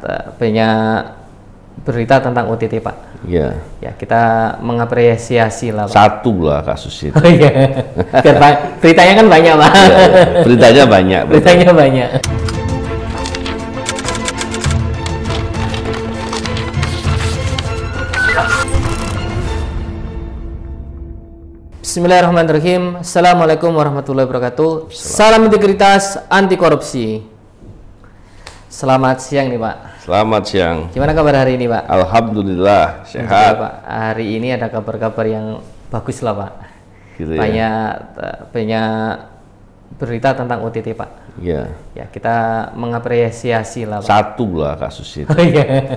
Banyak berita tentang OTT, Pak. Iya. Ya, kita mengapresiasi lah, Pak. Satu lah kasus itu. Oh iya. Beritanya kan banyak, Pak. Ya, beritanya banyak. Beritanya banyak. Bismillahirrahmanirrahim. Assalamualaikum warahmatullahi wabarakatuh. Salam integritas, anti korupsi. Selamat siang nih, Pak. Selamat siang. Gimana kabar hari ini, Pak? Alhamdulillah sehat. Pak. Hari ini ada kabar-kabar yang bagus lah, Pak. Gitu banyak berita tentang OTT, Pak. Iya. Ya, kita mengapresiasi lah, Pak. Satu lah kasus itu. Oh iya.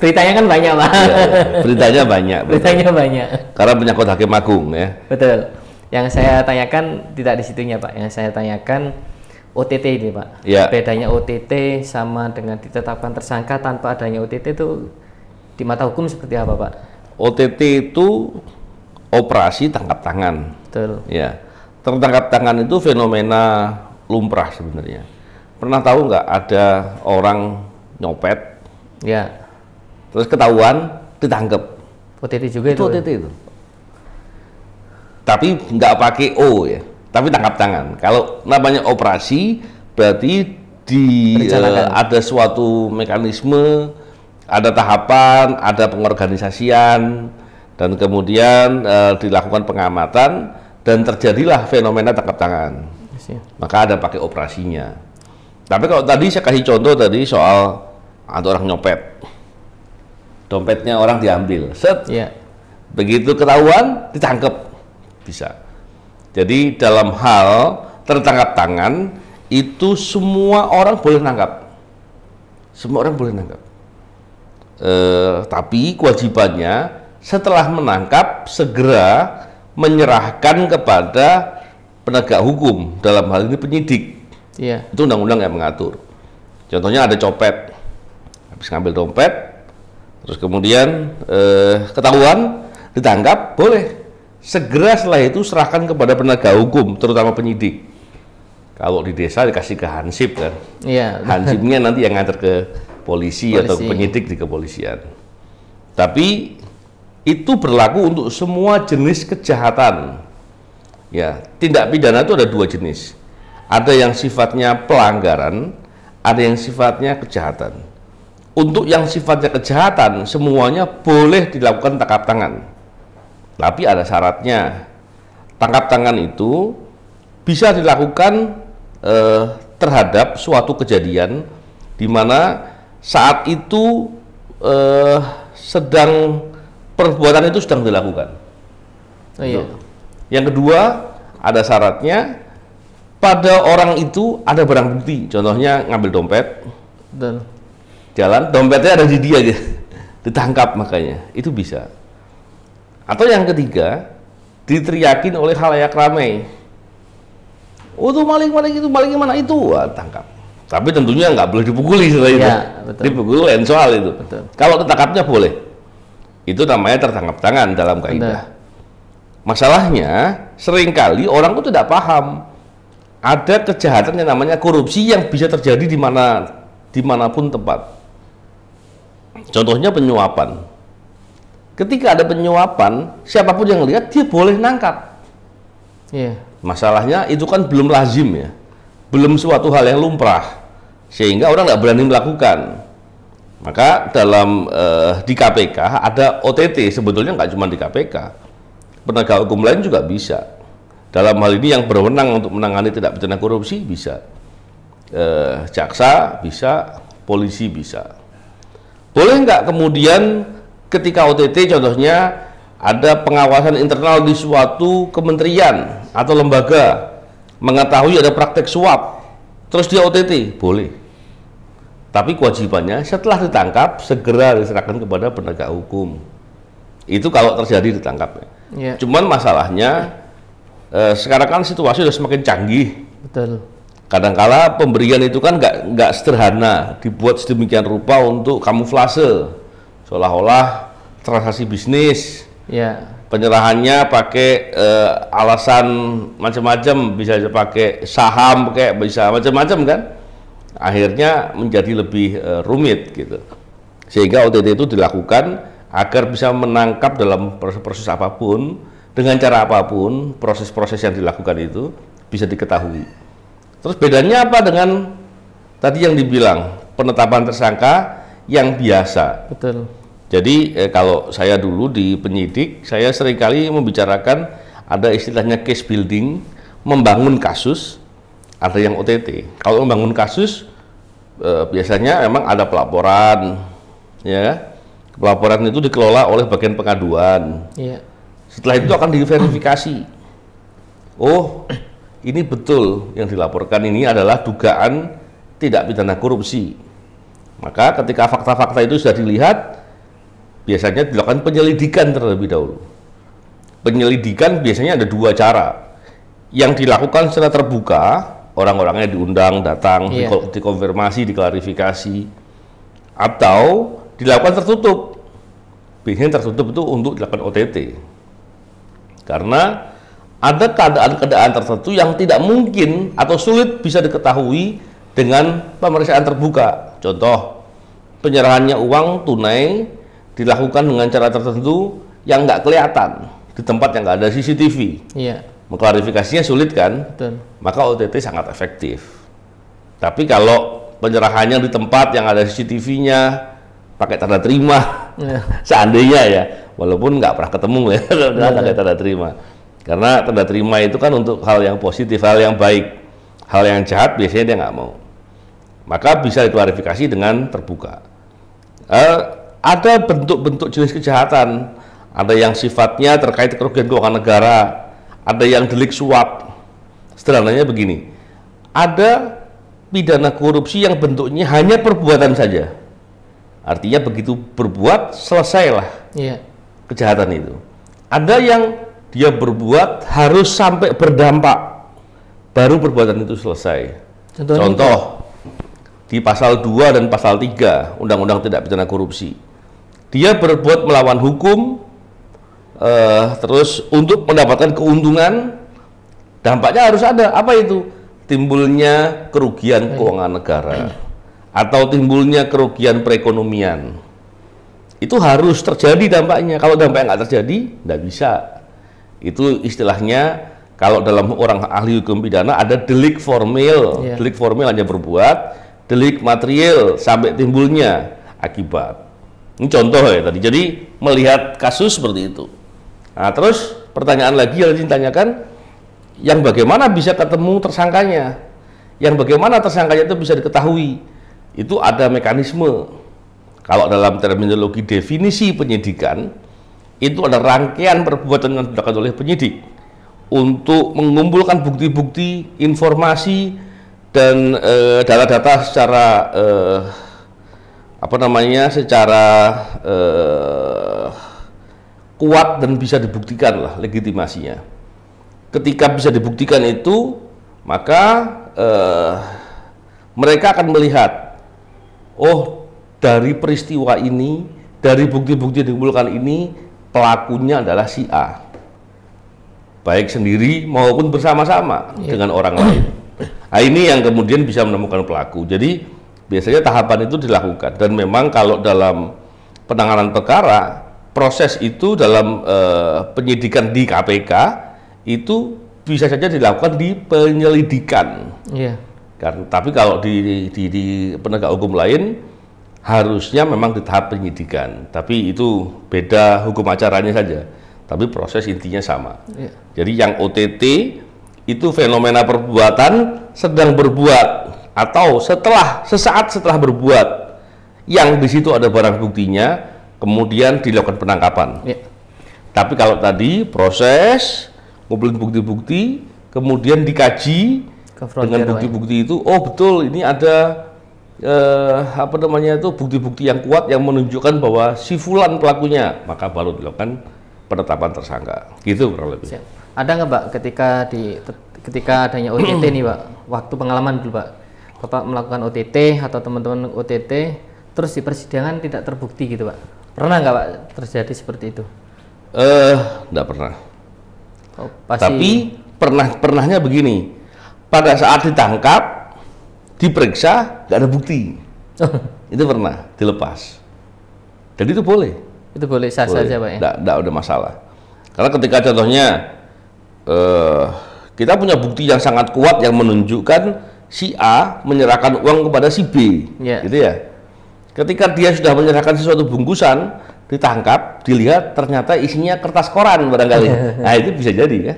Beritanya kan banyak, Pak. Ya, beritanya banyak. Beritanya banyak. Karena menyangkut Hakim Agung ya. Betul. Yang saya tanyakan tidak di situnya, Pak. Yang saya tanyakan OTT ini, Pak. Ya. Bedanya OTT sama dengan ditetapkan tersangka tanpa adanya OTT itu di mata hukum seperti apa, Pak? OTT itu operasi tangkap tangan. Betul. Ya. Tertangkap tangan itu fenomena lumrah sebenarnya. Pernah tahu nggak ada orang nyopet, Ya. terus ketahuan, ditangkap. OTT juga itu. OTT itu. Tapi nggak pakai O ya, tapi tangkap tangan. Kalau namanya operasi, berarti ada suatu mekanisme, ada tahapan, ada pengorganisasian, dan kemudian dilakukan pengamatan, dan terjadilah fenomena tangkap tangan. Maka ada pakai operasinya. Tapi kalau tadi saya kasih contoh tadi soal ada orang nyopet, dompetnya orang diambil, set, Ya. begitu ketahuan ditangkap, bisa. Jadi dalam hal tertangkap tangan itu semua orang boleh nangkap, semua orang boleh nangkap. Tapi kewajibannya setelah menangkap segera menyerahkan kepada penegak hukum, dalam hal ini penyidik. Iya. Itu undang-undang yang mengatur. Contohnya ada copet, habis ngambil dompet, terus kemudian ketahuan, ditangkap, boleh segera setelah itu serahkan kepada penegak hukum, terutama penyidik. Kalau di desa dikasih ke Hansip kan, Iya. Hansipnya nanti yang nganter ke polisi atau ke penyidik di kepolisian. Tapi itu berlaku untuk semua jenis kejahatan. Ya, tindak pidana itu ada dua jenis. Ada yang sifatnya pelanggaran, ada yang sifatnya kejahatan. Untuk yang sifatnya kejahatan, semuanya boleh dilakukan tangkap tangan. Tapi ada syaratnya. Tangkap tangan itu bisa dilakukan terhadap suatu kejadian di mana saat itu perbuatan itu sedang dilakukan. Oh iya. Yang kedua, ada syaratnya pada orang itu ada barang bukti. Contohnya ngambil dompet, Betul. jalan, dompetnya ada di dia, ditangkap, makanya itu bisa. Atau yang ketiga, diteriakin oleh khalayak ramai. Oh itu maling itu, maling mana itu? Wah, tangkap. Tapi tentunya nggak boleh dipukuli setelah itu. Betul. Dipukuli lain soal itu. Betul. Kalau ditangkapnya boleh. Itu namanya tertangkap tangan dalam kaidah. Masalahnya seringkali orang itu tidak paham ada kejahatan yang namanya korupsi yang bisa terjadi dimanapun tempat. Contohnya penyuapan. Ketika ada penyuapan, siapapun yang lihat dia boleh nangkap. Iya. Masalahnya itu kan belum lazim ya, belum suatu hal yang lumrah, sehingga orang nggak berani melakukan. Maka dalam di KPK ada OTT, sebetulnya nggak cuma di KPK, penegak hukum lain juga bisa. Dalam hal ini yang berwenang untuk menangani tindak pidana korupsi bisa, jaksa bisa, polisi bisa. Boleh nggak kemudian ketika OTT contohnya ada pengawasan internal di suatu kementerian atau lembaga mengetahui ada praktek suap, terus dia OTT, boleh. Tapi kewajibannya setelah ditangkap segera diserahkan kepada penegak hukum. Itu kalau terjadi ditangkap. Ya. Cuman masalahnya sekarang kan situasi sudah semakin canggih. Betul. Kadangkala pemberian itu kan nggak sederhana, dibuat sedemikian rupa untuk kamuflase, seolah-olah transaksi bisnis. Ya. Penyerahannya pakai alasan macam-macam, bisa pakai saham, kayak bisa macam-macam kan. akhirnya menjadi lebih rumit gitu. Sehingga OTT itu dilakukan agar bisa menangkap dalam proses apapun, dengan cara apapun, proses-proses yang dilakukan itu bisa diketahui. Terus bedanya apa dengan tadi yang dibilang penetapan tersangka yang biasa? Betul. Jadi kalau saya dulu di penyidik, saya seringkali membicarakan ada istilahnya case building, membangun kasus, ada yang OTT. Kalau membangun kasus, biasanya memang ada pelaporan, ya. Pelaporan itu dikelola oleh bagian pengaduan. Iya. Setelah itu akan diverifikasi. Oh, ini betul yang dilaporkan ini adalah dugaan tidak pidana korupsi. Maka ketika fakta-fakta itu sudah dilihat, biasanya dilakukan penyelidikan terlebih dahulu. Penyelidikan biasanya ada dua cara. Yang dilakukan secara terbuka, orang-orangnya diundang, datang, dikonfirmasi, diklarifikasi, atau dilakukan tertutup. Biasanya tertutup itu untuk dilakukan OTT. Karena ada keadaan-keadaan tertentu yang tidak mungkin atau sulit bisa diketahui dengan pemeriksaan terbuka. Contoh, penyerahannya uang tunai dilakukan dengan cara tertentu yang nggak kelihatan di tempat yang nggak ada CCTV. Iya. Mengklarifikasinya sulit kan? Betul. Maka OTT sangat efektif. Tapi kalau penyerahannya di tempat yang ada CCTV-nya pakai tanda terima, seandainya ya, walaupun nggak pernah ketemu ya, pakai tanda terima. Karena tanda terima itu kan untuk hal yang positif, hal yang baik. Hal yang jahat biasanya dia nggak mau. Maka bisa diklarifikasi dengan terbuka. Ada bentuk-bentuk jenis kejahatan, ada yang sifatnya terkait kerugian keuangan negara, ada yang delik suap. Sederhananya begini, ada pidana korupsi yang bentuknya hanya perbuatan saja, artinya begitu berbuat selesailah kejahatan itu. Ada yang dia berbuat harus sampai berdampak, baru perbuatan itu selesai. Contoh di pasal 2 dan pasal 3 Undang-Undang Tindak Pidana Korupsi. Dia berbuat melawan hukum, terus untuk mendapatkan keuntungan, dampaknya harus ada. Apa itu? Timbulnya kerugian keuangan negara atau timbulnya kerugian perekonomian. Itu harus terjadi dampaknya. Kalau dampaknya nggak terjadi, nggak bisa. Itu istilahnya kalau dalam orang ahli hukum pidana ada delik formil. Delik formil hanya berbuat, delik material sampai timbulnya akibat. Ini contoh ya tadi. Jadi melihat kasus seperti itu. Nah, terus pertanyaan lagi yang ditanyakan, yang bagaimana bisa ketemu tersangkanya? Yang bagaimana tersangkanya itu bisa diketahui? Itu ada mekanisme. Kalau dalam terminologi definisi penyidikan, itu ada rangkaian perbuatan yang dilakukan oleh penyidik untuk mengumpulkan bukti-bukti, informasi, dan data-data secara secara kuat dan bisa dibuktikan lah legitimasinya. Ketika bisa dibuktikan itu, maka mereka akan melihat, oh dari peristiwa ini, dari bukti-bukti yang dikumpulkan ini, pelakunya adalah si A, baik sendiri maupun bersama-sama dengan orang lain. Nah, ini yang kemudian bisa menemukan pelaku. Jadi biasanya tahapan itu dilakukan, dan memang kalau dalam penanganan perkara, proses itu dalam penyidikan di KPK itu bisa saja dilakukan di penyelidikan. Tapi kalau di penegak hukum lain harusnya memang di tahap penyidikan. Tapi itu beda hukum acaranya saja. Tapi proses intinya sama. Jadi yang OTT itu fenomena perbuatan sedang berbuat atau sesaat setelah berbuat, yang di situ ada barang buktinya, kemudian dilakukan penangkapan. Tapi kalau tadi proses ngumpulin bukti-bukti, kemudian dikaji dengan bukti-bukti itu, oh betul ini ada bukti-bukti yang kuat yang menunjukkan bahwa si fulan pelakunya, maka baru dilakukan penetapan tersangka. Gitu kurang lebih. Ada nggak Pak ketika adanya OTT nih Pak, waktu pengalaman dulu Pak, Bapak melakukan OTT atau teman-teman OTT, terus di persidangan tidak terbukti gitu Pak? Pernah nggak Pak terjadi seperti itu? Nggak pernah. Tapi pernahnya begini, pada saat ditangkap diperiksa nggak ada bukti. Itu pernah dilepas. Jadi itu boleh. Itu boleh sah-sah saja Pak ya? Nggak ada masalah. Karena ketika contohnya kita punya bukti yang sangat kuat yang menunjukkan si A menyerahkan uang kepada si B, gitu ya. Ketika dia sudah menyerahkan sesuatu bungkusan, ditangkap, dilihat ternyata isinya kertas koran barangkali. Nah itu bisa jadi ya.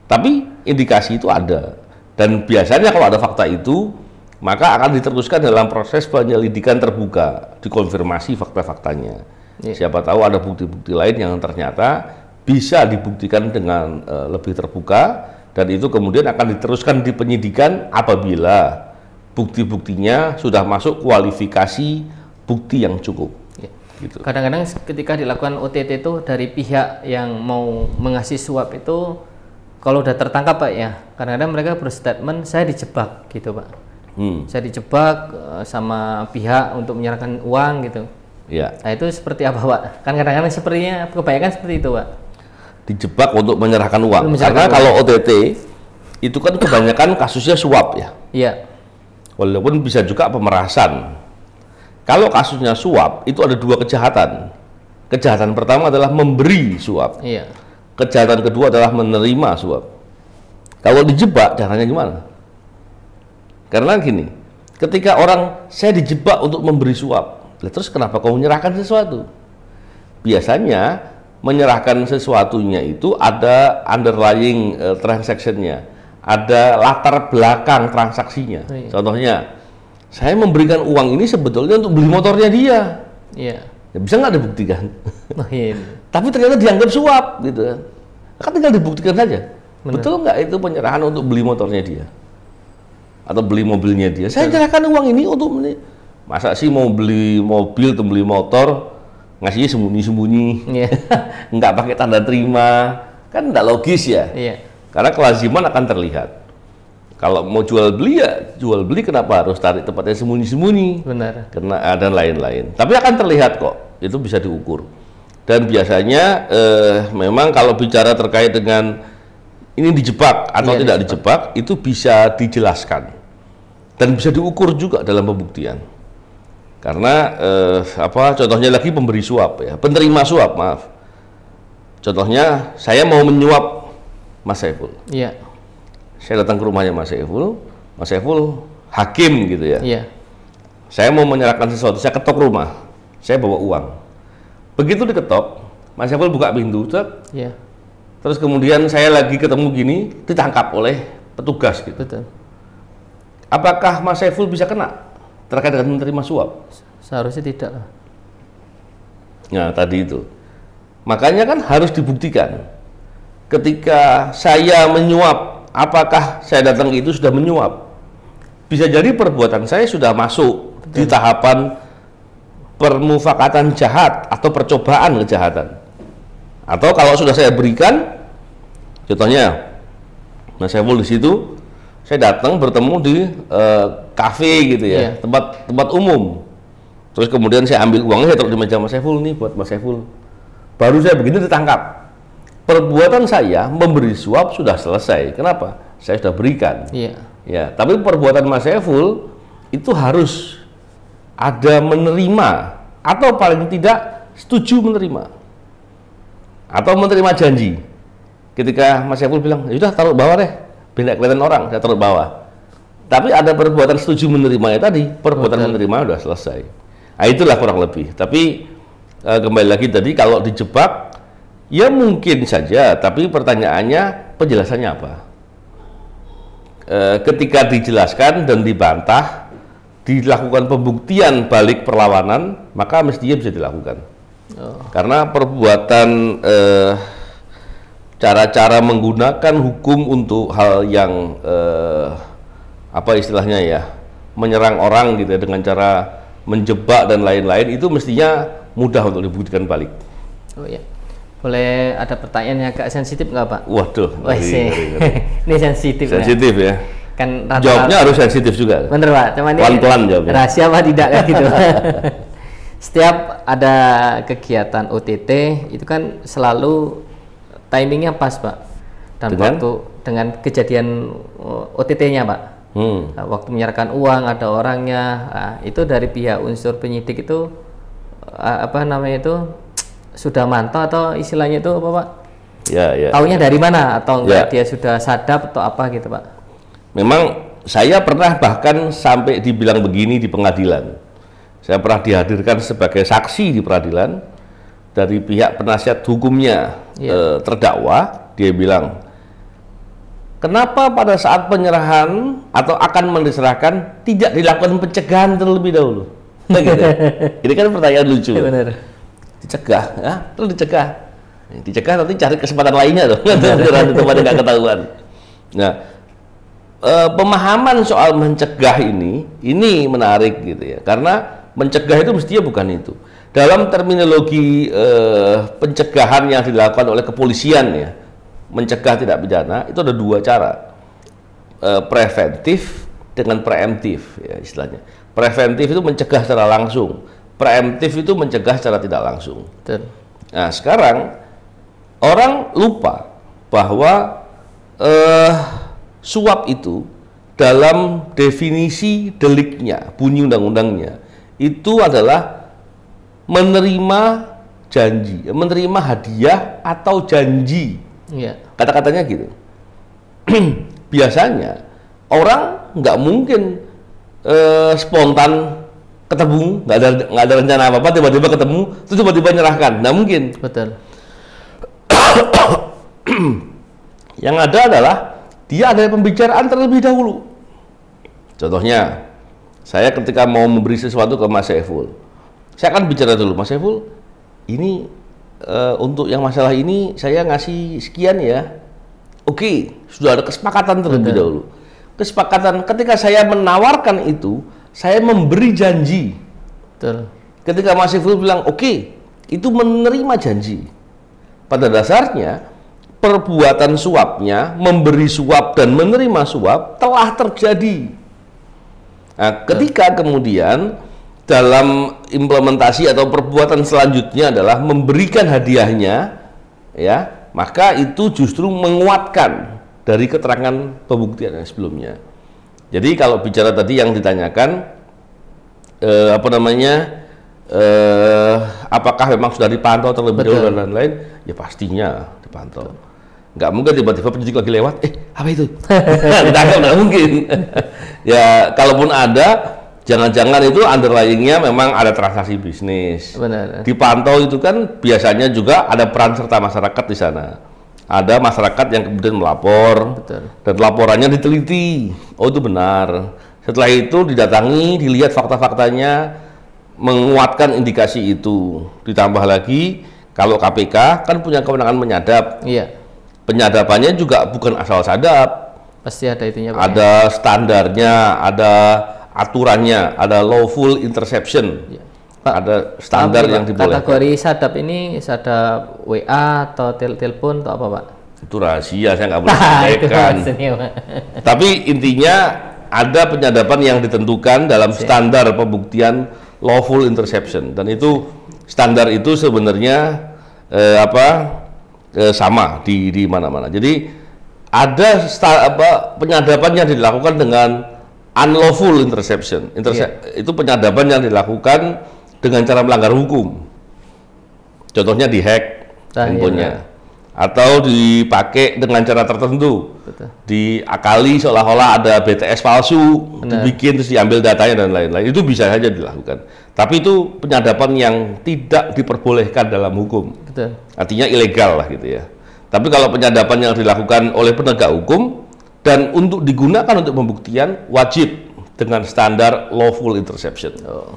Tapi indikasi itu ada. Dan biasanya kalau ada fakta itu, maka akan diteruskan dalam proses penyelidikan terbuka, dikonfirmasi fakta-faktanya. Siapa tahu ada bukti-bukti lain yang ternyata bisa dibuktikan dengan lebih terbuka, dan itu kemudian akan diteruskan di penyidikan apabila bukti-buktinya sudah masuk kualifikasi bukti yang cukup. Gitu. Kadang-kadang ketika dilakukan OTT itu dari pihak yang mau mengasih suap itu, kalau udah tertangkap Pak ya, kadang-kadang mereka berstatement saya dijebak gitu Pak. Saya dijebak sama pihak untuk menyerahkan uang gitu. Ya. Nah itu seperti apa Pak? Kan kadang-kadang sepertinya kebanyakan seperti itu Pak. Dijebak untuk menyerahkan uang. Karena kalau OTT itu kan kebanyakan kasusnya suap ya. Iya. Walaupun bisa juga pemerasan. Kalau kasusnya suap itu ada dua kejahatan. Kejahatan pertama adalah memberi suap. Iya. Kejahatan kedua adalah menerima suap. Kalau dijebak caranya gimana? Karena gini, ketika orang saya dijebak untuk memberi suap, terus kenapa kau menyerahkan sesuatu? Biasanya menyerahkan sesuatunya itu ada underlying transaction-nya, ada latar belakang transaksinya. Contohnya, saya memberikan uang ini sebetulnya untuk beli motornya dia. Iya. Ya, bisa nggak dibuktikan? Iya. Tapi ternyata dianggap suap, gitu. Kan tinggal dibuktikan saja. Benar. Betul nggak itu penyerahan untuk beli motornya dia? Atau beli mobilnya dia? Saya serahkan uang ini untuk masa sih mau beli mobil atau beli motor ngasihnya sembunyi-sembunyi, nggak pakai tanda terima, kan nggak logis ya. Karena kelaziman akan terlihat. Kalau mau jual beli ya jual beli, kenapa harus tarik tempatnya sembunyi-sembunyi? Benar. Karena dan lain-lain. Tapi akan terlihat kok, itu bisa diukur. Dan biasanya memang kalau bicara terkait dengan ini dijebak atau tidak dijebak, itu bisa dijelaskan dan bisa diukur juga dalam pembuktian. Karena contohnya lagi pemberi suap ya, penerima suap, maaf. Contohnya saya mau menyuap Mas Saiful. Iya. Saya datang ke rumahnya Mas Saiful hakim gitu ya. Iya. Saya mau menyerahkan sesuatu, saya ketok rumah, saya bawa uang. Begitu diketok, Mas Saiful buka pintu, iya. Terus kemudian saya lagi ketemu gini, ditangkap oleh petugas gitu. Betul. Apakah Mas Saiful bisa kena terkait dengan menerima suap? Seharusnya tidak. Nah, tadi itu. Makanya kan harus dibuktikan. Ketika saya menyuap, apakah saya datang itu sudah menyuap? Bisa jadi perbuatan saya sudah masuk di tahapan permufakatan jahat atau percobaan kejahatan. Atau kalau sudah saya berikan, contohnya, Mas Saiful di situ, saya datang bertemu di kafe gitu ya, tempat umum. Terus kemudian saya ambil uangnya, saya taruh di meja Mas Saiful nih buat Mas Saiful. Baru saya begini ditangkap. Perbuatan saya memberi suap sudah selesai. Kenapa? Saya sudah berikan. Iya. Ya, tapi perbuatan Mas Saiful itu harus ada menerima atau paling tidak setuju menerima atau menerima janji. Ketika Mas Saiful bilang, ya sudah taruh bawah deh, biar kelihatan orang, saya taruh bawah. Tapi ada perbuatan setuju menerimanya tadi, perbuatan menerima sudah selesai. Nah, itulah kurang lebih. Tapi kembali lagi tadi, kalau dijebak, ya mungkin saja. Tapi pertanyaannya, penjelasannya apa? Ketika dijelaskan dan dibantah, dilakukan pembuktian balik perlawanan, maka mestinya bisa dilakukan. Karena perbuatan cara-cara menggunakan hukum untuk hal yang apa istilahnya ya, menyerang orang gitu ya, dengan cara menjebak dan lain-lain, itu mestinya mudah untuk dibuktikan balik. Oh ya, boleh ada pertanyaan yang agak sensitif nggak Pak? Waduh, ini sensitif. Sensitif ya. Kan jawabnya harus sensitif juga. Bener Pak, cuman ini pelan-pelan jawabnya. Rahasia apa tidak kan gitu. Setiap ada kegiatan OTT itu kan selalu timingnya pas Pak, dan waktu dengan kejadian OTT-nya Pak. Nah, waktu menyerahkan uang ada orangnya. Nah, itu dari pihak unsur penyidik itu apa namanya itu sudah mantau atau istilahnya itu apa Pak? Ya. Taunya dari mana atau enggak dia sudah sadap atau apa gitu Pak? Memang saya pernah bahkan sampai dibilang begini di pengadilan. Saya pernah dihadirkan sebagai saksi di peradilan dari pihak penasihat hukumnya terdakwa. Dia bilang, kenapa pada saat penyerahan atau akan diserahkan tidak dilakukan pencegahan terlebih dahulu? Nah, gitu. Ini kan pertanyaan lucu. Ya, benar. Dicegah, ya? Terus dicegah nanti cari kesempatan lainnya loh, nanti tempat nggak ketahuan. Nah, pemahaman soal mencegah ini menarik gitu ya, karena mencegah itu mestinya bukan itu. Dalam terminologi pencegahan yang dilakukan oleh kepolisian ya, mencegah tidak pidana itu ada dua cara, preventif dengan preemptif ya istilahnya. Preventif itu mencegah secara langsung, preemptif itu mencegah secara tidak langsung. Betul. Nah sekarang orang lupa bahwa suap itu dalam definisi deliknya, bunyi undang-undangnya itu adalah menerima janji, menerima hadiah atau janji. Iya. Kata-katanya gitu. Biasanya orang nggak mungkin spontan ketemu, nggak ada rencana apa-apa, tiba-tiba ketemu, terus tiba-tiba nyerahkan, nggak mungkin. Betul. Yang ada adalah dia ada pembicaraan terlebih dahulu. Contohnya, saya ketika mau memberi sesuatu ke Mas Saiful, saya akan bicara dulu, Mas Saiful, ini untuk yang masalah ini saya ngasih sekian ya. Oke, sudah ada kesepakatan terlebih dahulu. Kesepakatan ketika saya menawarkan itu, saya memberi janji. Betul. Ketika Mas Saiful bilang oke, itu menerima janji. Pada dasarnya perbuatan suapnya, memberi suap dan menerima suap telah terjadi. Nah, ketika kemudian dalam implementasi atau perbuatan selanjutnya adalah memberikan hadiahnya, ya, maka itu justru menguatkan dari keterangan pembuktian yang sebelumnya. Jadi kalau bicara tadi yang ditanyakan, apakah memang sudah dipantau terlebih dahulu dan lain-lain, ya pastinya dipantau. Nggak mungkin tiba-tiba penyidik lagi lewat, apa itu? Ditangkap, nggak mungkin. Ya, kalaupun ada, jangan-jangan itu underlying-nya memang ada transaksi bisnis. Benar. Dipantau itu kan biasanya juga ada peran serta masyarakat di sana. Ada masyarakat yang kemudian melapor, dan laporannya diteliti. Oh itu benar. Setelah itu didatangi, dilihat fakta-faktanya, menguatkan indikasi itu. Ditambah lagi, kalau KPK kan punya kewenangan menyadap. Iya. Penyadapannya juga bukan asal sadap. Pasti ada itunya Pak. Ada standarnya, ada aturannya, ada lawful interception. Iya. Pak, ada standar yang dibolehkan. Kategori sadap ini sadap WA atau telepon atau apa Pak? Itu rahasia, saya nggak boleh sampaikan. Tapi intinya ada penyadapan yang ditentukan dalam standar pembuktian lawful interception, dan itu standar itu sebenarnya sama di mana-mana. Jadi ada penyadapan yang dilakukan dengan unlawful interception. Itu penyadapan yang dilakukan dengan cara melanggar hukum. Contohnya dihack handphonenya, atau dipakai dengan cara tertentu. Betul. Diakali seolah-olah ada BTS palsu, dibikin terus diambil datanya dan lain-lain. Itu bisa saja dilakukan. Tapi itu penyadapan yang tidak diperbolehkan dalam hukum. Betul. Artinya ilegal lah gitu ya. Tapi kalau penyadapan yang dilakukan oleh penegak hukum dan untuk digunakan untuk pembuktian wajib dengan standar lawful interception. Nah,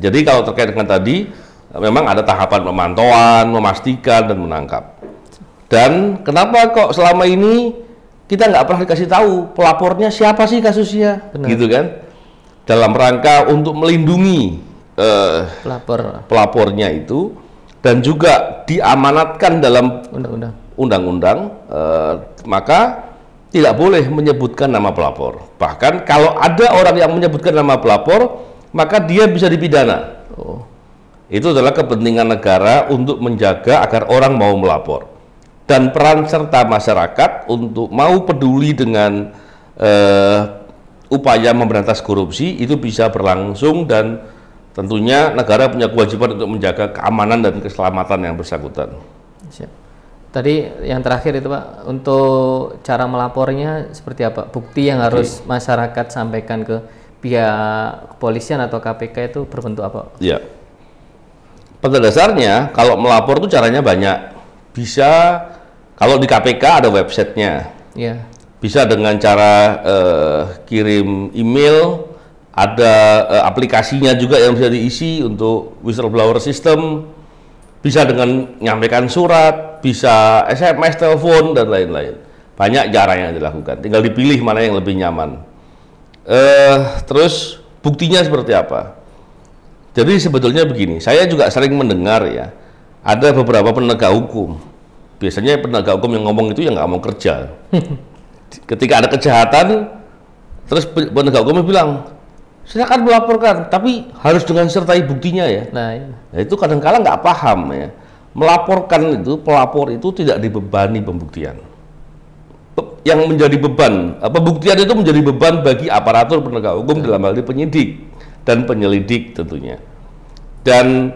jadi kalau terkait dengan tadi, memang ada tahapan pemantauan, memastikan dan menangkap. Dan kenapa kok selama ini kita nggak pernah dikasih tahu pelapornya siapa sih kasusnya, gitu kan? Dalam rangka untuk melindungi pelapornya itu, dan juga diamanatkan dalam undang-undang, maka tidak boleh menyebutkan nama pelapor. Bahkan kalau ada orang yang menyebutkan nama pelapor, maka dia bisa dipidana. Itu adalah kepentingan negara untuk menjaga agar orang mau melapor, dan peran serta masyarakat untuk mau peduli dengan upaya memberantas korupsi itu bisa berlangsung, dan tentunya negara punya kewajiban untuk menjaga keamanan dan keselamatan yang bersangkutan. Siap. Tadi yang terakhir itu Pak, untuk cara melapornya seperti apa? Bukti yang harus masyarakat sampaikan ke pihak kepolisian atau KPK itu berbentuk apa? Ya, pada dasarnya kalau melapor itu caranya banyak. Bisa, kalau di KPK ada websitenya. Ya. Bisa dengan cara kirim email, ada aplikasinya juga yang bisa diisi untuk whistleblower system. Bisa dengan menyampaikan surat, bisa SMS, telepon, dan lain-lain. Banyak cara yang dilakukan, tinggal dipilih mana yang lebih nyaman. Terus buktinya seperti apa? Jadi sebetulnya begini, saya juga sering mendengar ya, ada beberapa penegak hukum. Biasanya penegak hukum yang ngomong itu yang nggak mau kerja. Ketika ada kejahatan, terus penegak hukum bilang, silakan melaporkan, tapi harus dengan sertai buktinya ya. Nah, iya. Nah, itu kadang-kala nggak paham ya. Melaporkan itu, pelapor itu tidak dibebani pembuktian. Yang menjadi beban, pembuktian itu menjadi beban bagi aparatur penegak hukum, dalam hal ini penyidik dan penyelidik tentunya. Dan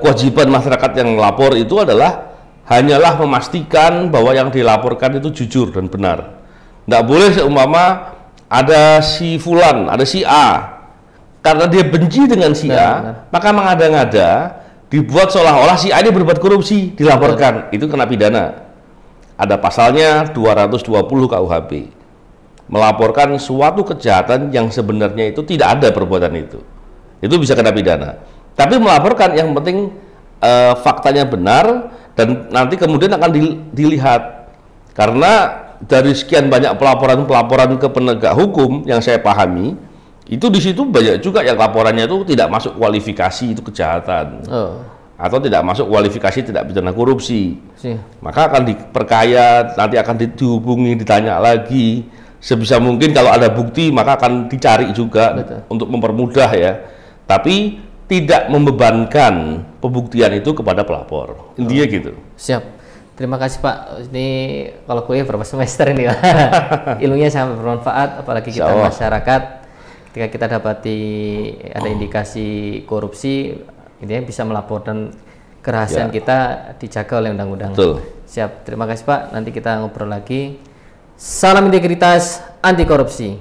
kewajiban masyarakat yang melapor itu adalah hanyalah memastikan bahwa yang dilaporkan itu jujur dan benar. Nggak boleh seumpama ada si Fulan, ada si A, karena dia benci dengan si A, maka mengada-ngada dibuat seolah-olah si A ini berbuat korupsi, dilaporkan. Itu kena pidana. Ada pasalnya 220 KUHP. Melaporkan suatu kejahatan yang sebenarnya itu tidak ada perbuatan itu. Itu bisa kena pidana. Tapi melaporkan yang penting faktanya benar, dan nanti kemudian akan dilihat. Karena dari sekian banyak pelaporan ke penegak hukum yang saya pahami, itu di situ banyak juga yang laporannya itu tidak masuk kualifikasi itu kejahatan, atau tidak masuk kualifikasi tidak pidana korupsi. Maka akan diperkaya, nanti akan dihubungi, ditanya lagi. Sebisa mungkin kalau ada bukti maka akan dicari juga. Betul. Untuk mempermudah ya. Tapi tidak membebankan pembuktian itu kepada pelapor. Intinya gitu. Siap. Terima kasih Pak. Ini kalau kuliah berapa semester ini Pak? Ilmunya sangat bermanfaat, apalagi kita masyarakat. Ketika kita dapati ada indikasi korupsi, ini bisa melaporkan kerahasiaan kita dijaga oleh undang-undang. Siap. Terima kasih Pak. Nanti kita ngobrol lagi. Salam integritas, anti korupsi.